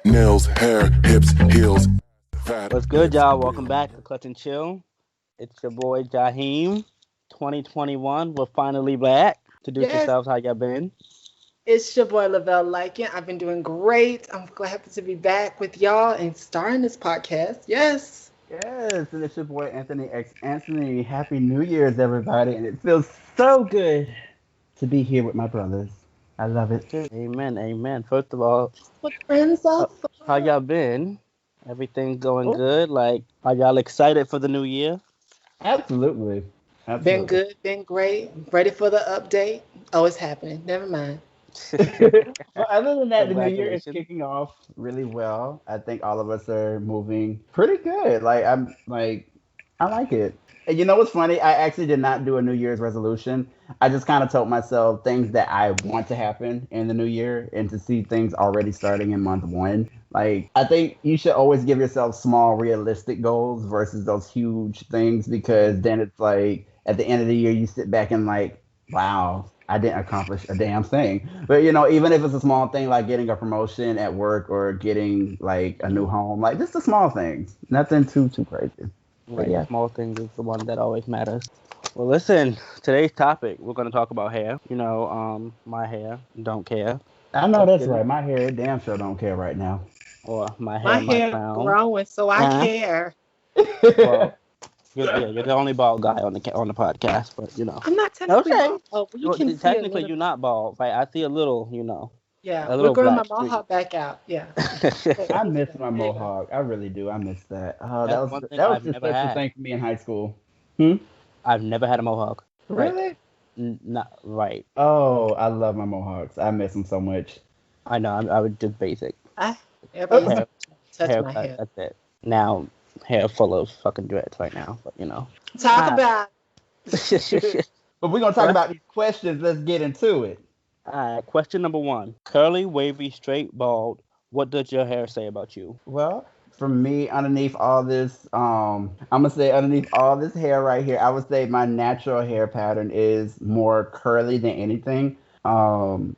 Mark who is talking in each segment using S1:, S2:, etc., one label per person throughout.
S1: nails, hair, hips, heels. Fat.
S2: What's good, y'all? Welcome back to Clutch and Chill. It's your boy Jaheem. 2021. We're finally back. Introduce
S3: Yes,
S2: yourselves. How y'all been?
S3: it's your boy Lavelle Lycan. I've been doing great. I'm glad to be back with y'all and starting this podcast. Yes.
S4: Yes, and it's your boy Anthony X Anthony. Happy New Year's, everybody, and it feels so good to be here with my brothers. I love it.
S2: Amen. Amen. First of all,
S3: What friends
S2: uh,
S3: are
S2: how
S3: for.
S2: y'all been? Everything going
S4: Oh,
S2: good? Like, are y'all excited for the new year?
S4: absolutely,
S3: Been
S4: absolutely.
S3: good, been great. Ready for the update. Oh, it's happening. Never mind.
S4: Well, other than that, the new year is
S2: Congratulations.
S4: kicking off really well. I think all of us are moving pretty good. I like it. And you know what's funny? I actually did not do a New Year's resolution. I just kind of told myself things that I want to happen in the new year and to see things already starting in month one. Like, I think you should always give yourself small, realistic goals versus those huge things because then it's like at the end of the year, you sit back and like, wow, I didn't accomplish a damn thing. But even if it's a small thing like getting a promotion at work or getting like a new home, like just the small things, nothing too crazy. But
S2: Right, the
S4: yeah,
S2: small things is the one that always matters. Well, listen, today's topic, we're going to talk about hair. My hair, don't care.
S4: I know
S2: Let's
S4: that's
S2: get it.
S4: right. My hair, it damn sure don't care right now.
S2: Or my
S3: My
S2: hair, my
S3: hair
S2: crown.
S3: growing, so I
S2: Uh,
S3: care.
S2: well, you're the only bald guy on the podcast, but
S3: I'm not technically
S2: Okay.
S3: bald. Oh, but you
S2: Well,
S3: can see a
S2: technically,
S3: little
S2: you're
S3: bit.
S2: not bald, right? I see
S3: Yeah,
S2: a
S3: we're
S2: little
S3: growing my
S2: black streak.
S3: mohawk back out. Yeah.
S4: I
S3: There
S4: miss my
S3: you go.
S4: mohawk. I really do. I miss that. Oh, that
S2: That's
S4: was
S2: one thing
S4: that was
S2: I've
S4: just
S2: never
S4: such a
S2: had.
S4: thing for me in high school. Hmm?
S2: I've never had a mohawk. Right.
S4: Really?
S2: Not right.
S4: Oh, I love my mohawks. I miss them so much.
S2: I know. I would just basic
S3: I, everybody used to
S2: hair,
S3: touch my
S2: haircut.
S3: hair.
S2: That's it. Now, hair full of fucking dreads right now, but.
S3: Talk
S2: Alright.
S3: about.
S4: But we're gonna talk about these questions. Let's get into it.
S2: Alright. Question number one: curly, wavy, straight, bald. What does your hair say about you?
S4: Well, for me, underneath all this, I'm gonna say underneath all this hair right here, I would say my natural hair pattern is more curly than anything. Um,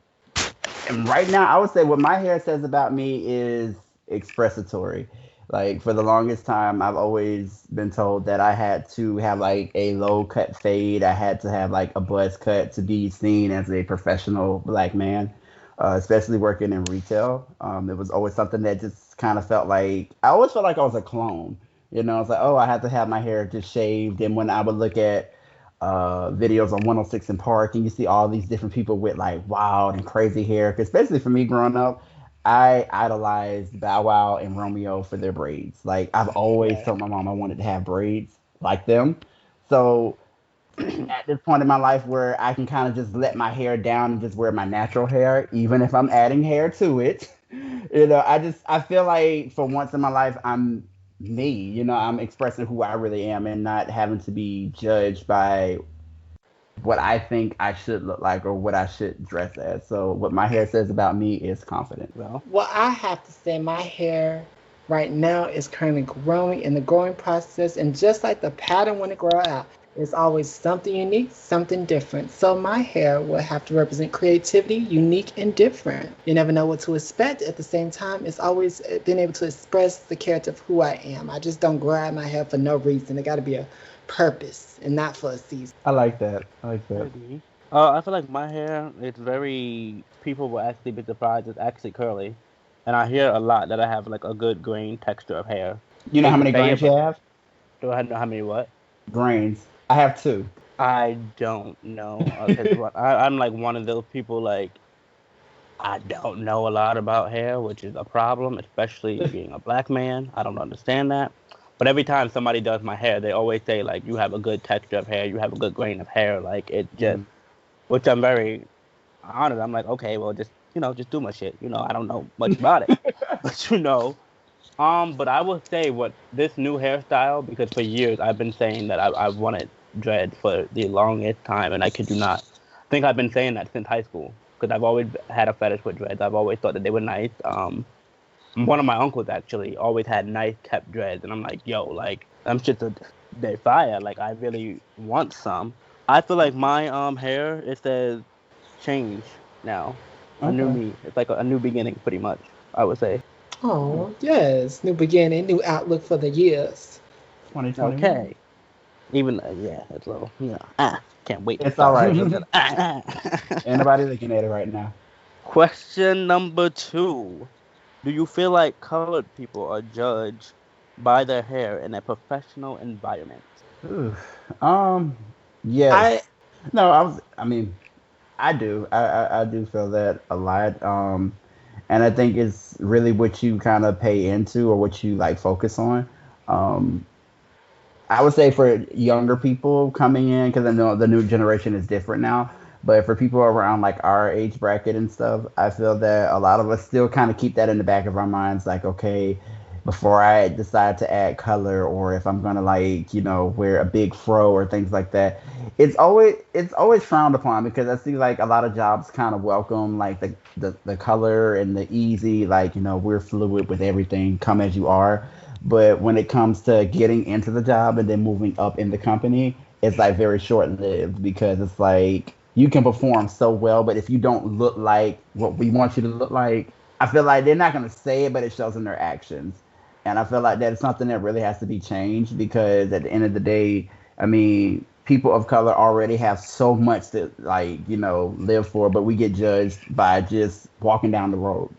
S4: and right now, I would say what my hair says about me is expressatory. Like for the longest time, I've always been told that I had to have like a low cut fade. I had to have like a buzz cut to be seen as a professional black man, especially working in retail. It was always something that just kind of felt like I always felt like I was a clone. It's like, oh, I had to have my hair just shaved. And when I would look at videos on 106 in Park, and you see all these different people with like wild and crazy hair. 'Cause especially for me growing up, I idolized Bow Wow and Romeo for their braids. Like I've always
S2: Yeah.
S4: told my mom I wanted to have braids like them. So at this point in my life where I can kind of just let my hair down and just wear my natural hair, even if I'm adding hair to it. I feel like for once in my life I'm me. I'm expressing who I really am and not having to be judged by what I think I should look like or what I should dress as. So what my hair says about me is confident.
S2: Well,
S3: Well, I have to say, my hair right now is currently growing in the growing process, and just like the pattern when it grow out, it's always something unique, something different. So my hair will have to represent creativity, unique and different. You never know what to expect. At the same time, it's always being able to express the character of who I am. I just don't grow out my hair for no reason. It got to be a purpose and not for a season.
S4: I like that. I like
S2: I
S4: that.
S2: agree. I feel like my hair is very. People will actually be surprised. It's actually curly, and I hear a lot that I have like a good grain texture of hair.
S4: You know how
S2: People
S4: many
S2: say
S4: grains
S2: it,
S4: you
S2: but
S4: have?
S2: do I know how many what?
S4: Grains. I have two.
S2: I don't know because I'm like one of those people like I don't know a lot about hair, which is a problem, especially being a black man. I don't understand that. But every time somebody does my hair, they always say like you have a good texture of hair, you have a good grain of hair, like it just,
S4: Mhm.
S2: which I'm very honored. I'm like, okay, well, just do my shit. I don't know much about it, but. But I will say what this new hairstyle because for years I've been saying that I wanted dread for the longest time, and I kid you not, I think I've been saying that since high school because I've always had a fetish with dreads. I've always thought that they were nice. One of my uncles actually always had nice kept dreads, and I'm like, yo, like I'm just they fire. Like I really want some. I feel like my hair it says change now, a new
S4: Okay.
S2: me. It's like a new beginning, pretty much. I would say.
S3: Oh, yes. New beginning, new outlook for the years.
S4: 2021.
S2: Okay. Even yeah, it's a little, can't wait.
S4: It's all
S2: Sorry,
S4: right.
S2: I'm just gonna.
S4: Anybody looking at it right now?
S2: Question number two: do you feel like colored people are judged by their hair in a professional environment?
S4: Oof. Yes.
S3: I
S4: No, I mean, I do. I do feel that a lot. And I think it's really what you kind of pay into or what you like focus on. Um, I would say for younger people coming in, because I know the new generation is different now. But for people around like our age bracket and stuff, I feel that a lot of us still kind of keep that in the back of our minds, like, okay, before I decide to add color or if I'm gonna like, wear a big fro or things like that, it's always frowned upon because I see like a lot of jobs kind of welcome like the color and the easy, like, we're fluid with everything, come as you are. But when it comes to getting into the job and then moving up in the company, it's like very short lived because it's like you can perform so well, but if you don't look like what we want you to look like, I feel like they're not going to say it, but it shows in their actions. And I feel like that is something that really has to be changed because at the end of the day, I mean, people of color already have so much to like, live for, but we get judged by just walking down the road.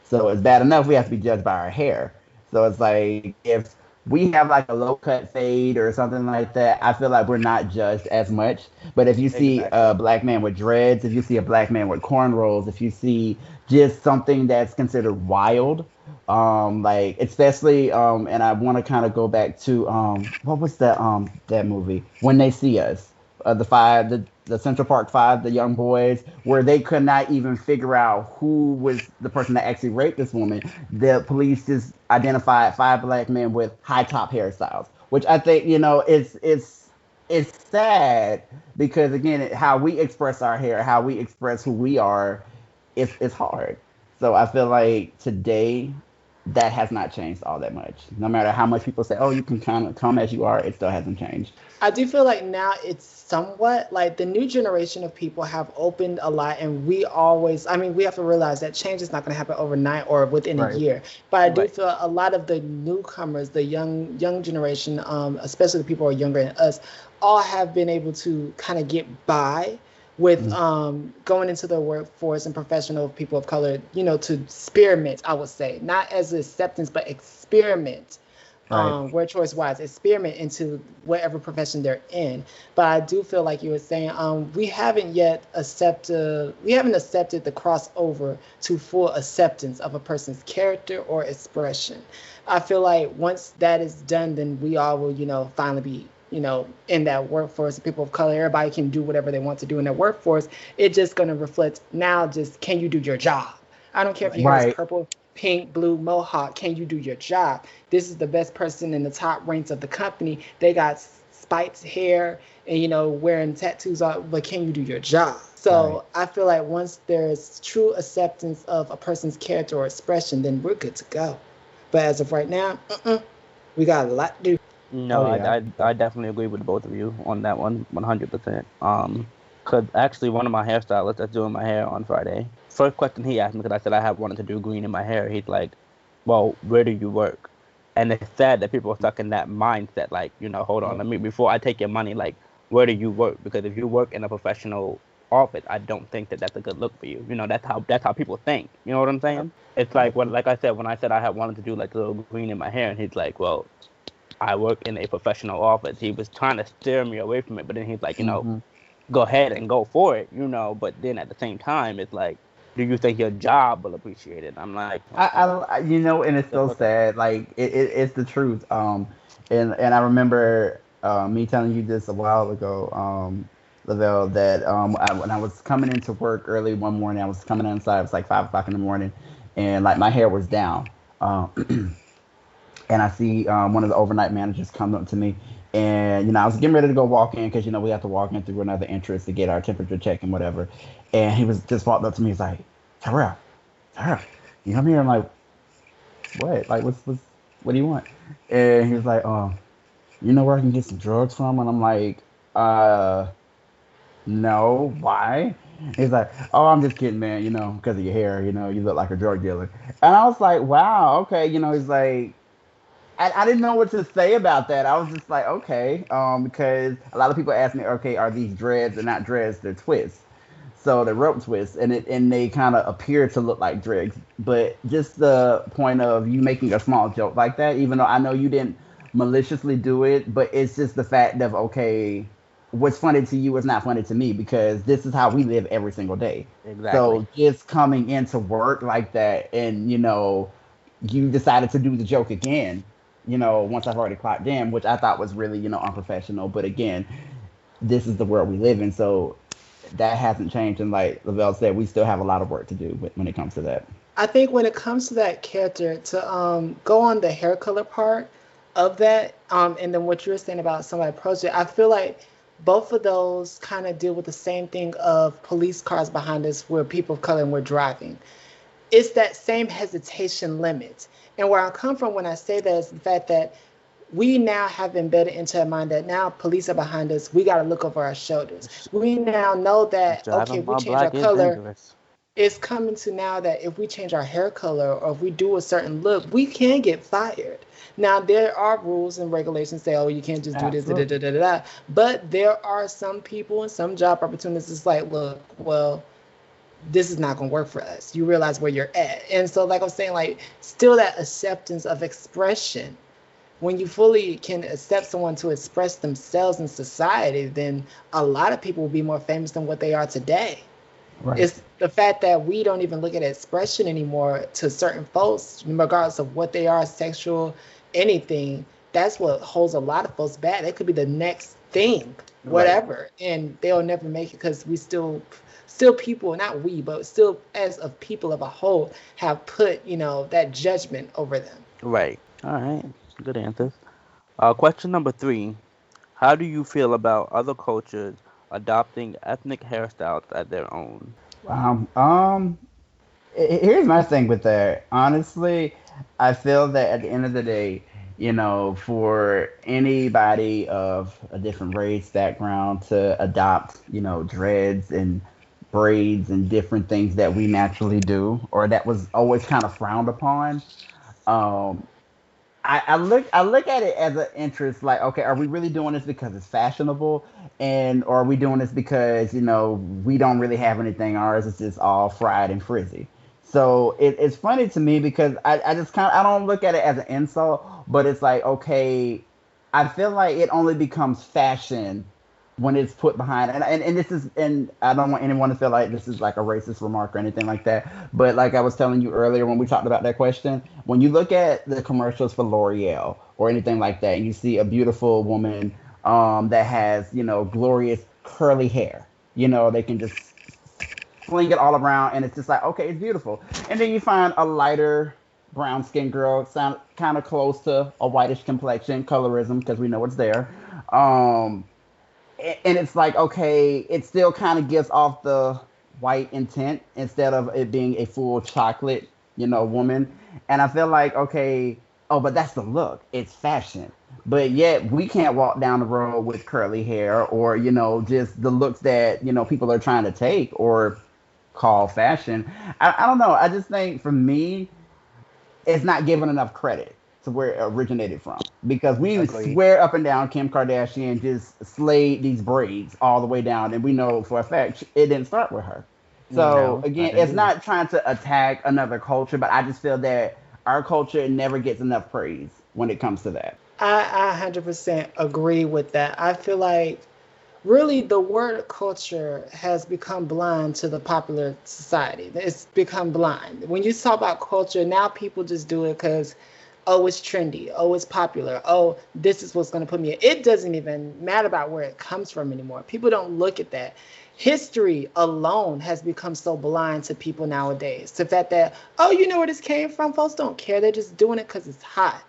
S4: So it's bad enough we have to be judged by our hair. So it's like if we have like a low cut fade or something like that, I feel like we're not judged as much. But if you see a
S2: Exactly.
S4: black man with dreads, if you see a black man with cornrows, if you see just something that's considered wild, like especially and I want to kind of go back to what was that movie When They See Us, the Central Park Five, the young boys, where they could not even figure out who was the person that actually raped this woman. The police just identified five black men with high top hairstyles, which I think it's sad because again, how we express our hair, how we express who we are, it's hard. So I feel like today that has not changed all that much. No matter how much people say, "Oh, you can kind of come as you are," it still hasn't changed.
S3: I do feel like now it's somewhat like the new generation of people have opened a lot, and we always, I mean, we have to realize that change is not going to happen overnight or within a
S4: Right.
S3: year. But I do
S2: Right.
S3: feel a lot of the newcomers, the young generation, especially the people who are younger than us, all have been able to kind of get by with
S4: Mm.
S3: going into the workforce and professional people of color, to experiment, I would say, not as acceptance, but experiment
S4: Right.
S3: word choice wise, experiment into whatever profession they're in. But I do feel like you were saying, we haven't accepted the crossover to full acceptance of a person's character or expression. I feel like once that is done, then we all will, finally be, in that workforce. People of color, everybody can do whatever they want to do in their workforce. It's just going to reflect now. Just can you do your job? I don't care if
S2: Right.
S3: your hair is
S4: Right.
S3: purple, pink, blue, mohawk. Can you do your job? This is the best person in the top ranks of the company. They got spiked hair and wearing tattoos on, but can you do your job?
S4: Right.
S3: So I feel like once there's true acceptance of a person's character or expression, then we're good to go. But as of right now, we got a lot to do.
S2: No,
S4: Oh
S2: I,
S4: yeah.
S2: I, I definitely agree with both of you on that one, 100%. Cause actually one of my hairstylists that's doing my hair on Friday, first question he asked me, because I said I have wanted to do green in my hair. He's like, "Well, where do you work?" And it's sad that people are stuck in that mindset. Like, hold on,
S4: Yep.
S2: let me before I take your money. Like, where do you work? Because if you work in a professional office, I don't think that that's a good look for you. That's how people think. You know what I'm saying? It's like
S4: Yep.
S2: what, like I said, when I said I had wanted to do like a little green in my hair, and he's like, "Well, I work in a professional office." He was trying to steer me away from it, but then he's like,
S4: Hmm.
S2: go ahead and go for it, But then at the same time, it's like, do you think your job will appreciate it? I'm like,
S4: And it's
S2: just
S4: so
S2: look at
S4: sad. Like it's the truth. And I remember me telling you this a while ago, Lavelle, that when I was coming into work early one morning, I was coming inside. It was like 5 o'clock in the morning, and like my hair was down. And I see one of the overnight managers come up to me, and I was getting ready to go walk in because we have to walk in through another entrance to get our temperature check and whatever. And he was just walked up to me. He's like, Terrell, Terrell, you come here. I'm like, what? Like, what do you want? And he was like, you know where I can get some drugs from? And I'm like, uh, no, why? He's like, oh, I'm just kidding, man, because of your hair, you look like a drug dealer. And I was like, wow, okay, he's like, I didn't know what to say about that. I was just like, okay, because a lot of people ask me, okay, are these dreads? They're not dreads, they're twists. So they're rope twists, and they kind of appear to look like dreads. But just the point of you making a small joke like that, even though I know you didn't maliciously do it, but it's just the fact of, okay, what's funny to you is not funny to me because this is how we live every single day.
S2: Exactly.
S4: So just coming into work like that, and you decided to do the joke again, once I've already clocked in, which I thought was really, unprofessional. But again, this is the world we live in, so that hasn't changed. And like Lavelle said, we still have a lot of work to do when it comes to that.
S3: I think when it comes to that character, to go on the hair color part of that, and then what you were saying about somebody approached it, I feel like both of those kind of deal with the same thing of police cars behind us where people of color and we're driving. It's that same hesitation limit. And where I come from when I say that is the fact that we now have embedded into our mind that now police are behind us. We got to look over our shoulders. We now know that, okay,
S2: Driving
S3: if we
S2: while
S3: change our
S2: black is
S3: color,
S2: dangerous.
S3: it's coming to now that if we change our hair color or if we do a certain look, we can get fired. Now, there are rules and regulations say, oh, you can't just do this, da, da, da, da, da, da. But there are some people and some job opportunities. It's like, look, well, this is not going to work for us. You realize where you're at. And so, like I was saying, like, still that acceptance of expression. When you fully can accept someone to express themselves in society, then a lot of people will be more famous than what they are today.
S4: Right.
S3: It's the fact that we don't even look at expression anymore to certain folks, regardless of what they are, sexual, anything. That's what holds a lot of folks back. They could be the next thing, whatever, and they'll never make it because we still people, not we, but still as of people of a whole have put, that judgment over them.
S2: Right. All right. Good answers. Question number 3. How do you feel about other cultures adopting ethnic hairstyles as their own?
S4: Um, um, Here's my thing with that. Honestly, I feel that at the end of the day, for anybody of a different race, background to adopt, dreads and braids and different things that we naturally do, or that was always kind of frowned upon. Um, I look at it as an interest, like, okay, are we really doing this because it's fashionable, or are we doing this because we don't really have anything? Ours is just all fried and frizzy. So it's funny to me because I just I don't look at it as an insult, but it's like, okay, I feel like it only becomes fashion when it's put behind, and this is, and I don't want anyone to feel like this is like a racist remark or anything like that, but like I was telling you earlier when we talked about that question, when you look at the commercials for L'Oreal or anything like that, and you see a beautiful woman that has glorious curly hair, they can just fling it all around, and it's just like, okay, it's beautiful. And then you find a lighter brown skinned girl, sound kind of close to a whitish complexion, colorism, because we know it's there. um and it's like, okay, it still kind of gives off the white intent instead of it being a full chocolate, woman. And I feel like, okay, oh, but that's the look. It's fashion. But yet we can't walk down the road with curly hair or, just the looks that, people are trying to take or call fashion. I don't know. I just think for me, it's not given enough credit to where it originated from, because we
S2: Agreed.
S4: swear up and down Kim Kardashian just slayed these braids all the way down, and we know for a fact it didn't start with her. So
S2: No, I
S4: again,
S2: didn't
S4: it's
S2: either.
S4: not trying to attack another culture, but I just feel that our culture never gets enough praise when it comes to that.
S3: I 100% agree with that. I feel like really the word culture has become blind to the popular society. It's become blind. When you talk about culture, now people just do it because, oh, it's trendy. Oh, it's popular. Oh, this is what's going to put me in. It doesn't even matter about where it comes from anymore. People don't look at that. History alone has become so blind to people nowadays. To the fact that, oh, you know where this came from? Folks don't care. They're just doing it because it's hot.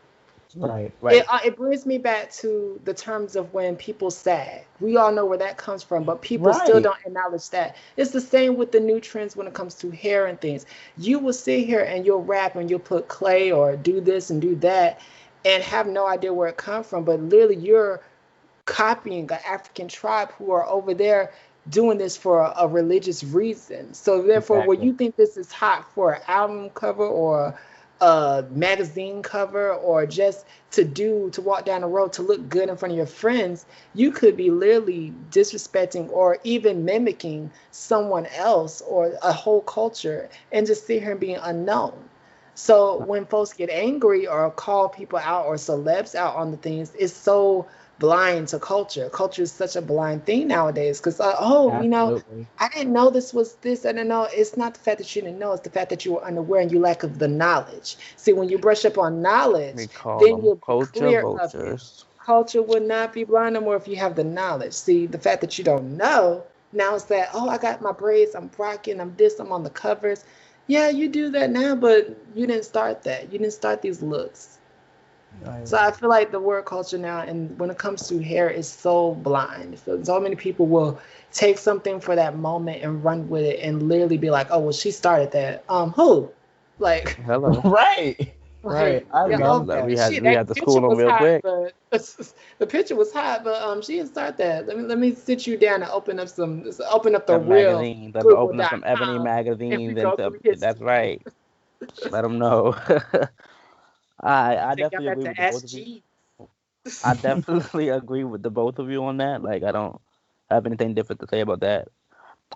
S4: Right.
S3: It,
S2: Right.
S3: it brings me back to the terms of when people sag. We all know where that comes from, but people still
S4: Right.
S3: don't acknowledge that. It's the same with the new trends when it comes to hair and things. You will sit here and you'll rap and you'll put clay or do this and do that and have no idea where it comes from, but literally you're copying an African tribe who are over there doing this for a religious reason. So therefore, when
S2: Exactly.
S3: you think this is hot for an album cover or a magazine cover or just to walk down the road to look good in front of your friends, you could be literally disrespecting or even mimicking someone else or a whole culture and just sit here and being unknown. So when folks get angry or call people out or celebs out on the things, it's so blind to culture. Culture is such a blind thing nowadays because,
S4: Absolutely.
S3: I didn't know this was this. I didn't know. It's not the fact that you didn't know. It's the fact that you were unaware and you lack of the knowledge. See, when you brush up on
S2: We
S3: knowledge,
S2: call
S3: then
S2: them
S3: you'll be
S2: culture
S3: clear of it.
S2: vultures.
S3: Culture would not be blind no more if you have the knowledge. See, the fact that you don't know, now it's that, oh, I got my braids, I'm rocking, I'm this, I'm on the covers. Yeah, you do that now, but you didn't start that. You didn't start these looks.
S2: Right.
S3: So I feel like the word culture now, and when it comes to hair, is so blind. So many people will take something for that moment and run with it, and literally be like, "Oh, well, she started that. Who? Like,
S2: Hello.
S4: Right. Right.
S3: like,
S4: I
S3: yeah,
S2: Yeah,
S4: love
S2: like
S3: okay,
S2: we
S4: that.
S2: had
S3: shit,
S2: we had
S3: that
S2: to
S3: picture
S2: school them
S3: was
S2: real
S3: hot,
S2: quick.
S3: but the picture was hot, but she didn't start that. Let me sit you down and open up the
S2: Some
S3: real
S2: magazines. Let me open up some Ebony
S3: Google.com, and we
S2: magazines and
S3: go
S2: some,
S3: through history.
S2: that's right. Let them know. I
S3: Take y'all
S2: definitely
S3: back
S2: agree
S3: to
S2: with the both of you.
S3: SG.
S2: I definitely agree with the both of you on that. Like I don't have anything different to say about that.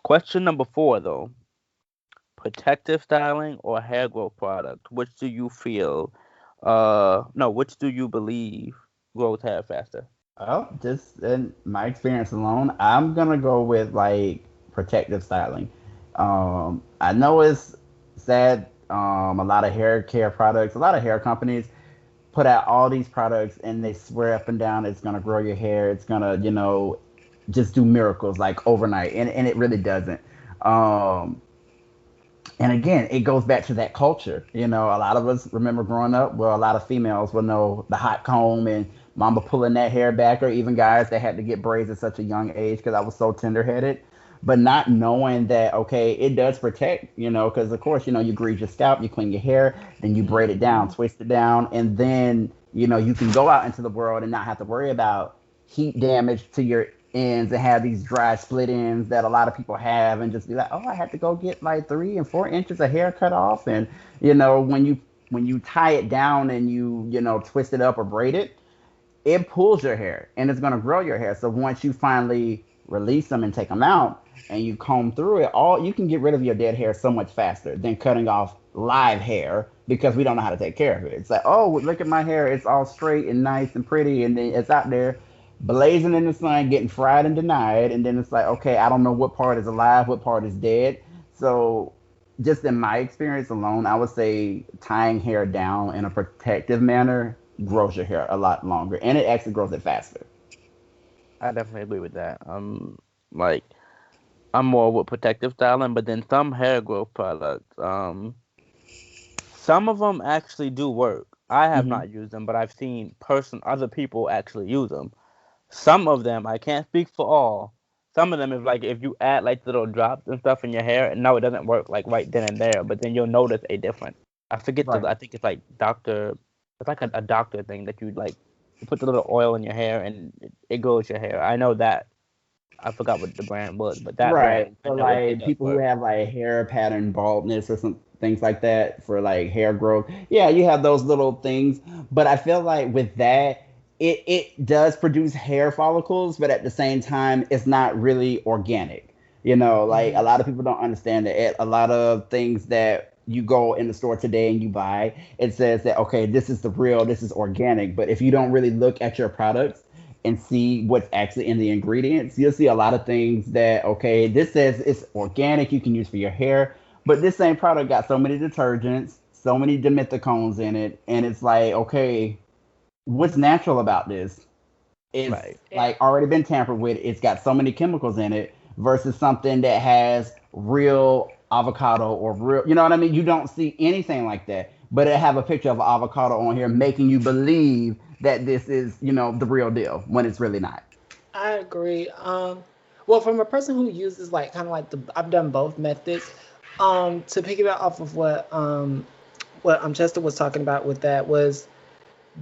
S2: Question number 4 though. Protective styling or hair growth product? Which do you feel no, which do you believe grows hair faster?
S4: Well, just in my experience alone, I'm gonna go with like protective styling. I know it's sad. A lot of hair care products, a lot of hair companies put out all these products and they swear up and down it's gonna grow your hair. It's gonna, just do miracles like overnight, and it really doesn't. Um, and again, it goes back to that culture. A lot of us remember growing up. Well, a lot of females will know the hot comb and mama pulling that hair back, or even guys that had to get braids at such a young age because I was so tender headed. But not knowing that, okay, it does protect, because of course, you grease your scalp, you clean your hair, then you braid it down,
S2: Mhm.
S4: twist it down, and then, you can go out into the world and not have to worry about heat damage to your ends and have these dry split ends that a lot of people have, and just be like, oh, I had to go get like 3 and 4 inches of hair cut off. And when you tie it down and you twist it up or braid it, it pulls your hair and it's going to grow your hair. So once you finally release them and take them out and you comb through it, all you can get rid of your dead hair so much faster than cutting off live hair, because we don't know how to take care of it. It's like, oh, look at my hair, it's all straight and nice and pretty, and then it's out there blazing in the sun, getting fried and denied, and then it's like, okay, I don't know what part is alive, what part is dead. So just in my experience alone, I would say tying hair down in a protective manner grows your hair a lot longer, and it actually grows it faster.
S2: I definitely agree with that. Like I'm more with protective styling, but then some hair growth products, some of them actually do work. I have
S4: Hmm.
S2: not used them, but I've seen other people actually use them. Some of them, I can't speak for all. Some of them is like if you add like little drops and stuff in your hair, and no, it doesn't work like right then and there, but then you'll notice a difference.
S4: Right.
S2: I think it's like it's like a doctor thing that you like, you put the little oil in your hair and it grows your hair. I know that. I forgot what the brand was, but that
S4: Right.
S2: brand, I
S4: For
S2: know it
S4: like
S2: does
S4: people who
S2: work.
S4: have like hair pattern baldness or some things like that, for like hair growth. Yeah, you have those little things, but I feel like with that, it does produce hair follicles, but at the same time, it's not really organic. Like a
S3: Hmm.
S4: lot of people don't understand that a lot of things that you go in the store today and you buy, it says that, okay, this is the real, this is organic. But if you don't really look at your products and see what's actually in the ingredients, you'll see a lot of things that, okay, this says it's organic, you can use for your hair, but this same product got so many detergents, so many dimethicones in it, and it's like, okay, what's natural about this? It's
S2: Right.
S4: like already been tampered with. It's got so many chemicals in it versus something that has real avocado or real, you know what I mean? You don't see anything like that, but it have a picture of avocado on here making you believe that this is, the real deal when it's really not.
S3: I agree. Well, from a person who uses like kind of like I've done both methods. To piggyback off of what Chester was talking about with that was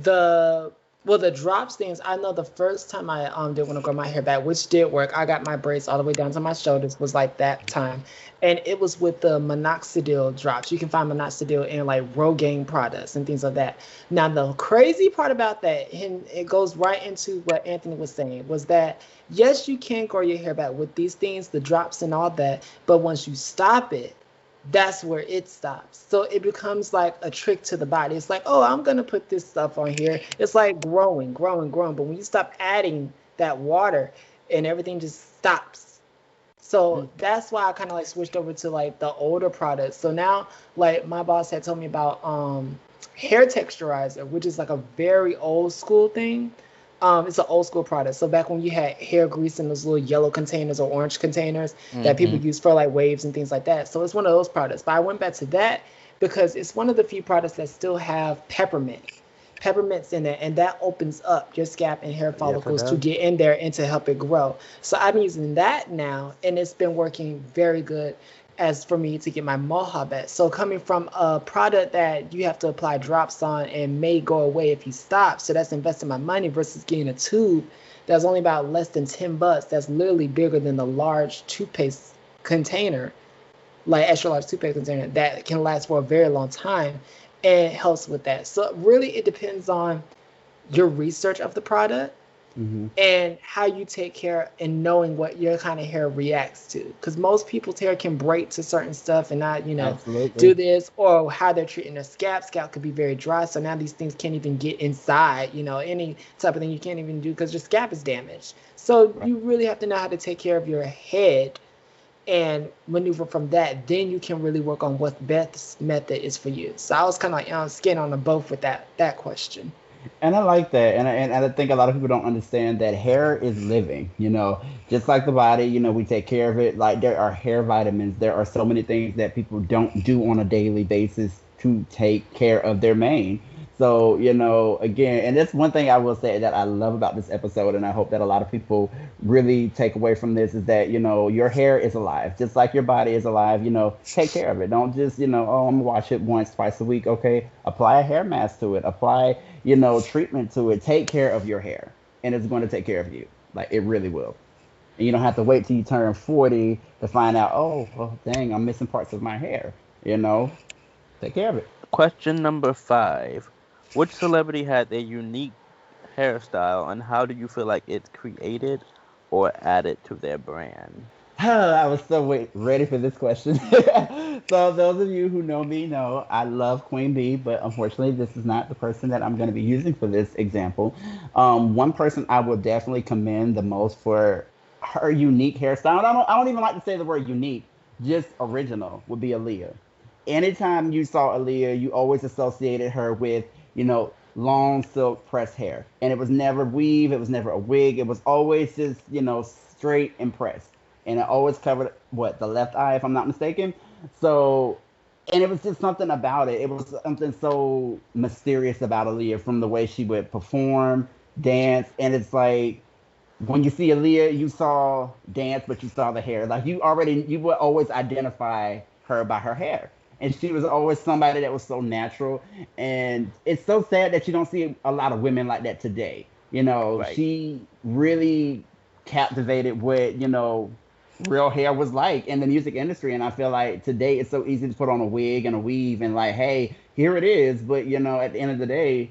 S3: the Well, the drops things, I know the first time I did want to grow my hair back, which did work. I got my braids all the way down to my shoulders, was like that time. And it was with the minoxidil drops. You can find minoxidil in like Rogaine products and things like that. Now, the crazy part about that, and it goes right into what Anthony was saying, was that yes, you can grow your hair back with these things, the drops and all that. But once you stop it, that's where it stops. So it becomes like a trick to the body. It's like, oh, I'm gonna put this stuff on here. It's like growing, growing, growing. But when you stop adding that water and everything just stops. So that's why I kind of like switched over to like the older products. So now like my boss had told me about hair texturizer, which is like a very old school thing. It's an old school product. So back when you had hair grease in those little yellow containers or orange containers that people use for like waves and things like that. So it's one of those products. But I went back to that because it's one of the few products that still have peppermints in it, and that opens up your scalp and hair follicles to get in there and to help it grow. So I'm using that now, and it's been working very good as for me to get my mohawk back. So coming from a product that you have to apply drops on and may go away if you stop, so that's investing my money versus getting a tube that's only about less than $10. That's literally bigger than the large toothpaste container, like extra large toothpaste container that can last for a very long time, and it helps with that. So really it depends on your research of the product and how you take care and knowing what your kind of hair reacts to. Because most people's hair can break to certain stuff and not, do this, or how they're treating their scalp. Scalp could be very dry. So now these things can't even get inside, any type of thing you can't even do because your scalp is damaged. So you really have to know how to take care of your head and maneuver from that. Then you can really work on what the best method is for you. So I was kind of like skin on the both with that question.
S4: And I like that, and I think a lot of people don't understand that hair is living. Just like the body. We take care of it. Like there are hair vitamins. There are so many things that people don't do on a daily basis to take care of their mane. So again, and that's one thing I will say that I love about this episode, and I hope that a lot of people really take away from this is that your hair is alive, just like your body is alive. Take care of it. Don't just oh, I'm gonna wash it once, twice a week. Okay, apply a hair mask to it. Apply treatment to it. Take care of your hair, and it's going to take care of you. Like it really will. And you don't have to wait till you turn 40 to find out. Oh, well, dang, I'm missing parts of my hair. Take care of it.
S2: Question number 5. Which celebrity had a unique hairstyle, and how do you feel like it's created or added to their brand?
S4: I was so ready for this question. So those of you who know me know I love Queen Bee, but unfortunately this is not the person that I'm going to be using for this example. One person I will definitely commend the most for her unique hairstyle. I don't even like to say the word unique, just original, would be Aaliyah. Anytime you saw Aaliyah, you always associated her with long silk pressed hair. And it was never weave, it was never a wig, it was always just, straight and pressed. And it always covered, the left eye, if I'm not mistaken. So, and it was just something about it. It was something so mysterious about Aaliyah from the way she would perform, dance. And it's like, when you see Aaliyah, you saw dance, but you saw the hair. Like you would always identify her by her hair. And she was always somebody that was so natural. And it's so sad that you don't see a lot of women like that today. She really captivated what, real hair was like in the music industry. And I feel like today it's so easy to put on a wig and a weave and like, hey, here it is. But, at the end of the day,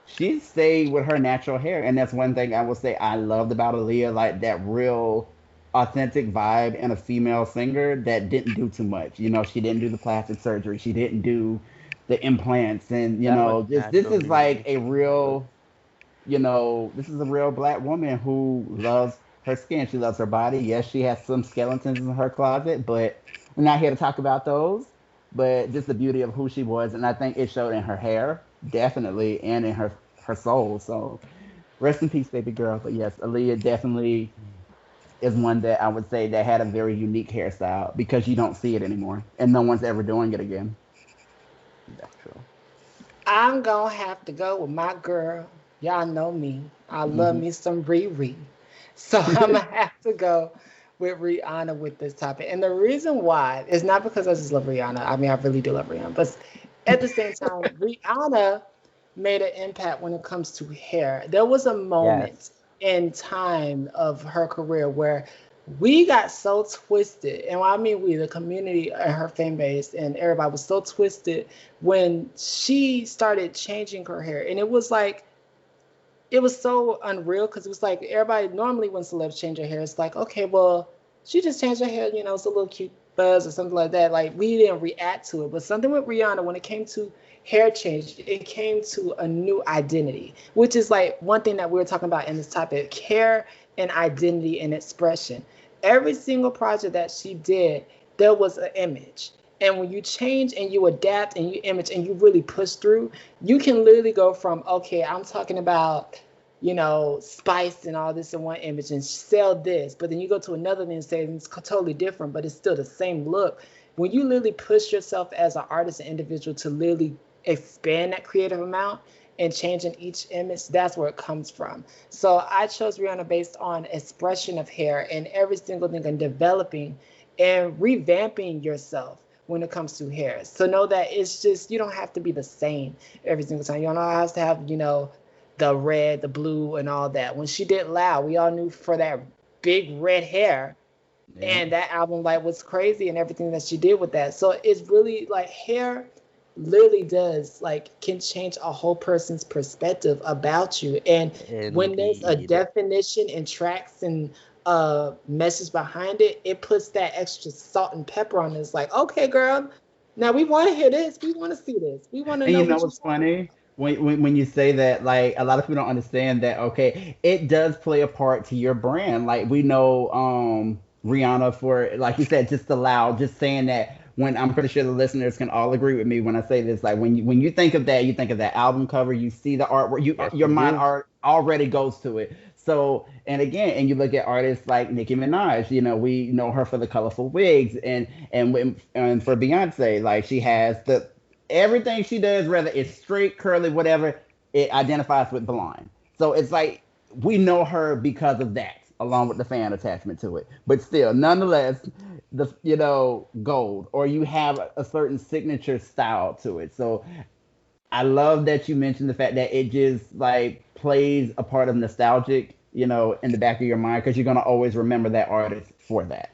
S4: she stayed with her natural hair. And that's one thing I will say I loved about Aaliyah, like that real authentic vibe in a female singer that didn't do too much. She didn't do the plastic surgery. She didn't do the implants. And, this is like a real, this is a real Black woman who loves her skin. She loves her body. Yes, she has some skeletons in her closet, but we're not here to talk about those. But just the beauty of who she was. And I think it showed in her hair, definitely, and in her soul. So rest in peace, baby girl. But yes, Aaliyah definitely is one that I would say that had a very unique hairstyle because you don't see it anymore. And no one's ever doing it again.
S2: That's true.
S3: I'm going to have to go with my girl. Y'all know me. I love me some Riri. So I'm going to have to go with Rihanna with this topic. And the reason why is not because I just love Rihanna. I mean, I really do love Rihanna. But at the same time, Rihanna made an impact when it comes to hair. There was a moment
S2: Yes.
S3: in time of her career where we got so twisted, and when I mean we, the community and her fan base and everybody was so twisted when she started changing her hair, and it was like it was so unreal because it was like everybody normally when celebs change their hair, it's like, okay, well, she just changed her hair, it's a little cute buzz or something like that. Like we didn't react to it. But something with Rihanna, when it came to hair change, it came to a new identity, which is like one thing that we were talking about in this topic, hair and identity and expression. Every single project that she did, there was an image. And when you change and you adapt and you image and you really push through, you can literally go from, okay, I'm talking about, spice and all this in one image and sell this. But then you go to another thing and say it's totally different, but it's still the same look. When you literally push yourself as an artist and individual to literally expand that creative amount and changing each image, that's where it comes from. So I chose Rihanna based on expression of hair and every single thing and developing and revamping yourself when it comes to hair. So know that it's just, you don't have to be the same every single time. You don't have to have, the red, the blue, and all that. When she did Loud, we all knew for that big red hair.
S4: Yeah.
S3: And that album like was crazy and everything that she did with that. So it's really like hair literally does like can change a whole person's perspective about you. And when there's a
S2: Indeed.
S3: definition and tracks and message behind it, it puts that extra salt and pepper on it. It's like, okay, girl, now we want to hear this. We want to see this. We want to
S4: And
S3: know
S4: you know
S3: what you're
S4: what's funny? When you say that, like a lot of people don't understand that, okay, it does play a part to your brand. Like we know Rihanna for, like you said, just aloud, just saying that when I'm pretty sure the listeners can all agree with me when I say this, like when you think of that, you think of that album cover, you see the artwork,
S2: Yes,
S4: your
S2: you
S4: mind
S2: do.
S4: already goes to it. So, and again, and you look at artists like Nicki Minaj, we know her for the colorful wigs, and for Beyonce, like she has the everything she does, whether it's straight, curly, whatever, it identifies with blonde. So it's like we know her because of that, along with the fan attachment to it. But still, nonetheless, the gold, or you have a certain signature style to it. So I love that you mentioned the fact that it just like plays a part of nostalgic, in the back of your mind because you're gonna always remember that artist for that.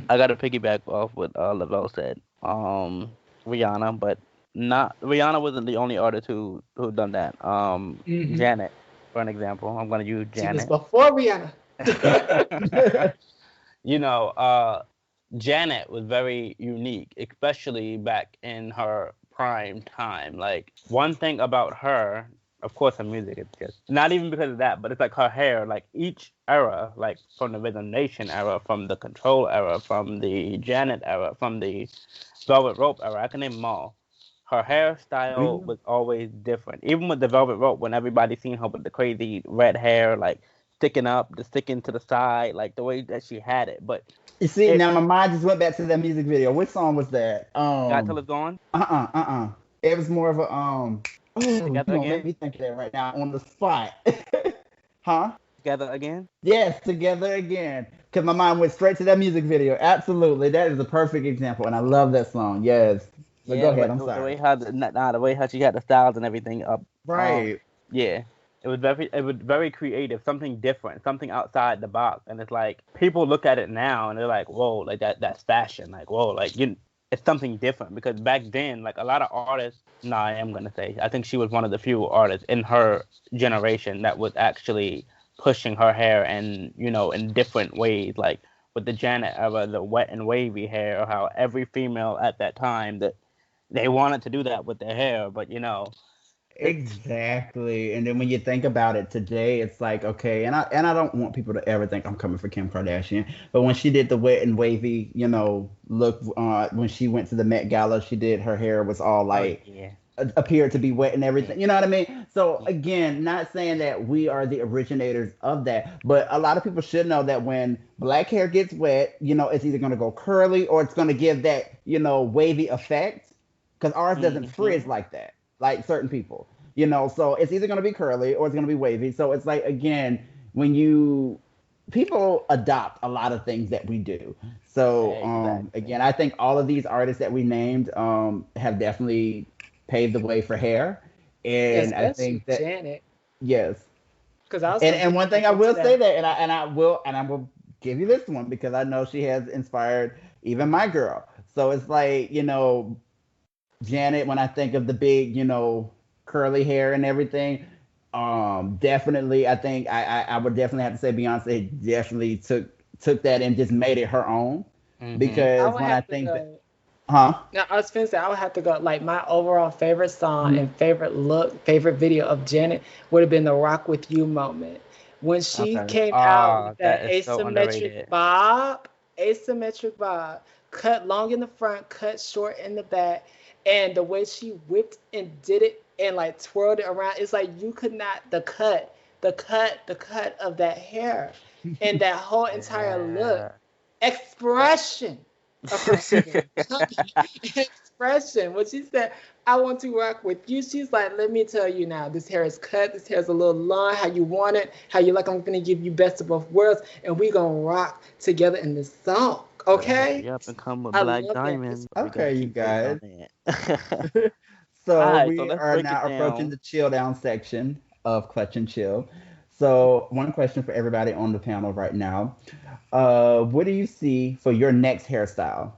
S2: I got to piggyback off what Lavelle said. Rihanna, but not Rihanna wasn't the only artist who done that.
S3: hmm
S2: Janet, for an example, I'm gonna use
S3: She was
S2: Janet.
S3: before Rihanna.
S2: you know, uh, Janet was very unique, especially back in her prime time. Like one thing about her, of course, her music is just not even because of that, but it's like her hair. Like each era, like from the Rhythm Nation era, from the Control era, from the Janet era, from the Velvet Rope era, I can name them all. Her hairstyle
S4: We
S2: was always different. Even with the Velvet Rope, when everybody seen her with the crazy red hair, like sticking up, the sticking to the side, like the way that she had it. But
S4: You see,
S2: it
S4: now my mind just went back to that music video. Which song was that?
S2: got till it's gone.
S4: It was more of a Oh, you
S2: Together
S4: gonna make
S2: again.
S4: me think of that right now on the spot. Huh?
S2: Together again.
S4: Yes, together again. Because my mind went straight to that music video. Absolutely, that is a perfect example, and I love that song. Yes. But
S2: Yeah,
S4: go
S2: the way
S4: ahead. I'm
S2: the
S4: sorry.
S2: way how the way how she had the styles and everything up.
S4: Right.
S2: Yeah, it was very creative, something different, something outside the box, and it's like people look at it now and they're like, whoa, like that's fashion, like whoa, like it's something different because back then, like a lot of artists. No, I am gonna say, I think she was one of the few artists in her generation that was actually pushing her hair and in different ways, like with the Janet era, the wet and wavy hair, how every female at that time that they wanted to do that with their hair, but it's
S4: Exactly. And then when you think about it today, it's like, okay, and I don't want people to ever think I'm coming for Kim Kardashian, but when she did the wet and wavy, look, when she went to the Met Gala, she did her hair was all
S2: oh
S4: like
S2: yeah,
S4: appeared to be wet and
S2: yeah,
S4: everything. You know what I mean? So
S2: yeah.
S4: again, not saying that we are the originators of that, but a lot of people should know that when black hair gets wet, it's either going to go curly or it's going to give that, wavy effect because ours doesn't
S2: Hmm.
S4: frizz like that, like certain people. So it's either going to be curly or it's going to be wavy. So it's like again, when you people adopt a lot of things that we do. So
S2: Exactly.
S4: again, I think all of these artists that we named have definitely paved the way for hair. And I
S3: especially
S4: think that
S3: Janet.
S4: yes.
S3: Because I was
S4: And
S3: gonna
S4: and
S3: get
S4: one thing
S3: back
S4: I
S3: into
S4: will say
S3: that.
S4: that, and I will give you this one because I know she has inspired even my girl. So it's like, Janet, when I think of the big, curly hair and everything, definitely I think I would definitely have to say Beyonce definitely took that and just made it her own.
S2: Mm-hmm.
S3: I
S4: Because
S3: would
S4: when I
S3: have to
S4: think that,
S3: go.
S4: huh?
S3: Now, I was finna say I would have to go. Like my overall favorite song and favorite look, favorite video of Janet would have been the "Rock with You" moment when she
S2: Okay.
S3: came out
S2: Ah,
S3: with that
S2: that is so underrated.
S3: asymmetric bob, cut long in the front, cut short in the back, and the way she whipped and did it and like twirled it around. It's like you could not the cut of that hair and that whole entire look
S2: Yeah.
S3: expression of her singing. Expression. When she said, I want to rock with you, she's like, let me tell you now, this hair is cut, this hair is a little long, how you want it, how you like, I'm gonna give you best of both worlds, and we gonna rock together in this song.
S2: Gotta hurry
S3: Okay?
S2: up and come with
S3: I
S2: Black
S3: love that.
S2: Diamond. We gotta
S4: Okay, you
S2: keep waiting on
S4: guys.
S2: that. All
S4: So
S2: right, so
S4: we
S2: let's
S4: are
S2: break it
S4: now approaching
S2: down.
S4: the chill down section of Clutch and Chill. So one question for everybody on the panel right now. What do you see for your next hairstyle?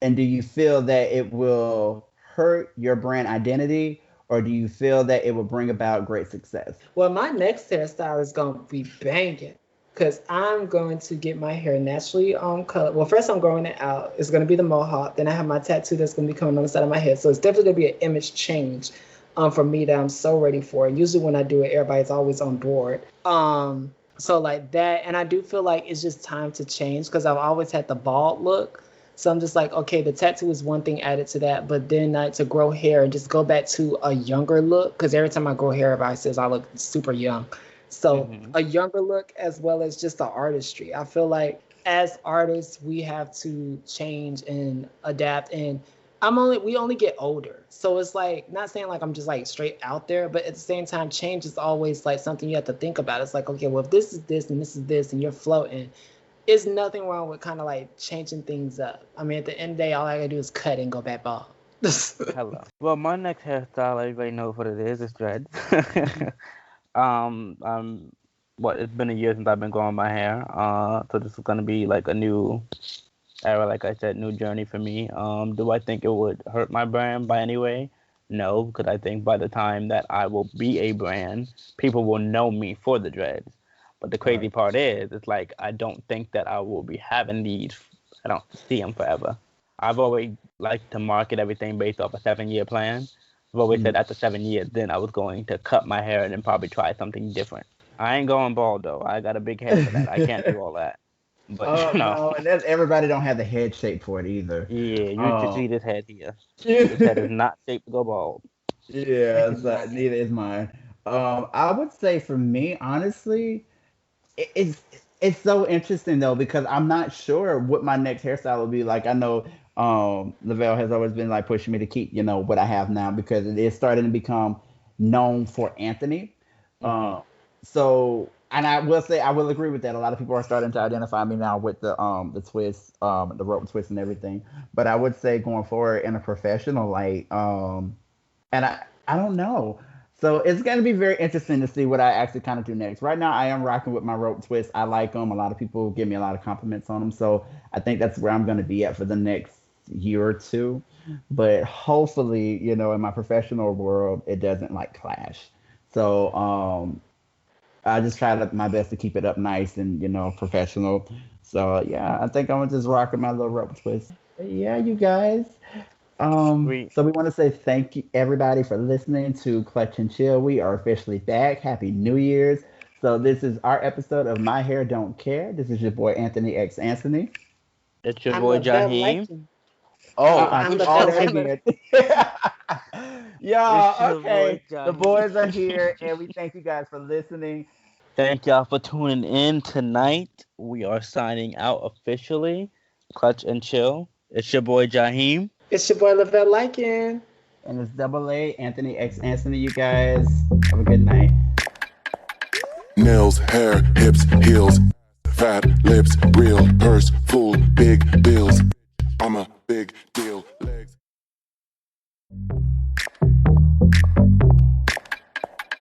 S4: And do you feel that it will hurt your brand identity or do you feel that it will bring about great success?
S3: Well, my next hairstyle is gonna be banging because I'm going to get my hair naturally color. Well, first I'm growing it out. It's gonna be the mohawk. Then I have my tattoo that's gonna be coming on the side of my head. So it's definitely gonna be an image change for me that I'm so ready for. And usually when I do it, everybody's always on board. So like that, and I do feel like it's just time to change because I've always had the bald look. So I'm just like, okay, the tattoo is one thing added to that, but then to grow hair and just go back to a younger look because every time I grow hair, everybody says I look super young. So
S2: Hmm.
S3: a younger look as well as just the artistry. I feel like as artists, we have to change and adapt. And we only get older. So it's like, not saying like I'm just like straight out there, but at the same time, change is always like something you have to think about. It's like, okay, well, if this is this and this is this and you're floating, there's nothing wrong with kind of like changing things up. I mean, at the end of the day, all I gotta do is cut and go back bald.
S2: Hello. Well, my next hairstyle, everybody knows what it is. It's dreads. Um, what? It's been a year since I've been growing my hair. So this is gonna be like a new era, like I said, new journey for me. Do I think it would hurt my brand by any way? No, because I think by the time that I will be a brand, people will know me for the dreads. But the crazy
S4: Right.
S2: part is, it's like I don't think that I will be having these. I don't see them forever. I've always liked to market everything based off a 7 year plan. I've always said
S4: Mhm.
S2: after 7 years, then I was going to cut my hair and then probably try something different. I ain't going bald though. I got a big head for that. I can't do all that. But
S4: Oh no, and that's everybody don't have the head shape for it either.
S2: yeah, you should
S4: Um,
S2: see this head here. This head is
S4: yeah,
S2: not shaped to go bald.
S3: I can
S4: so
S3: imagine.
S4: neither is mine. I would say for me, honestly, it's so interesting though because I'm not sure what my next hairstyle will be. Like I know Lavelle has always been like pushing me to keep what I have now because it is starting to become known for Anthony.
S2: Hmm.
S4: Uh, so and I will say I will agree with that. A lot of people are starting to identify me now with the twist, the rope twist and everything. But I would say going forward in a professional light, and I don't know. So it's going to be very interesting to see what I actually kind of do next. Right now, I am rocking with my rope twist. I like them. A lot of people give me a lot of compliments on them. So I think that's where I'm going to be at for the next year or two. But hopefully, in my professional world, it doesn't like clash. So I just try my best to keep it up nice and professional. So yeah, I think I'm gonna just rock with my little rope twist. But yeah, you guys.
S2: Sweet.
S4: So we want to say thank you everybody for listening to Clutch and Chill. We are officially back. Happy New Year's. So this is our episode of My Hair Don't Care. This is your boy Anthony X Anthony.
S2: It's your
S3: I'm
S2: boy
S3: Lavelle
S2: Jaheim.
S3: Liking.
S2: Oh,
S3: I'm
S2: push
S4: All
S3: Lavelle
S2: that.
S4: that
S3: Liking.
S4: again.
S2: It's
S4: Y'all,
S2: your boy
S4: okay. The
S2: Jaheim.
S4: boys are here and we thank you guys for listening.
S2: Thank y'all for tuning in tonight. We are signing out officially. Clutch and chill. It's your boy Jaheim.
S3: It's your boy Lavelle Liking.
S4: And it's double A, Anthony X Anthony, you guys. Have a good night.
S1: Nails, hair, hips, heels, fat lips, real purse, full, big bills. I'm a big deal. Legs.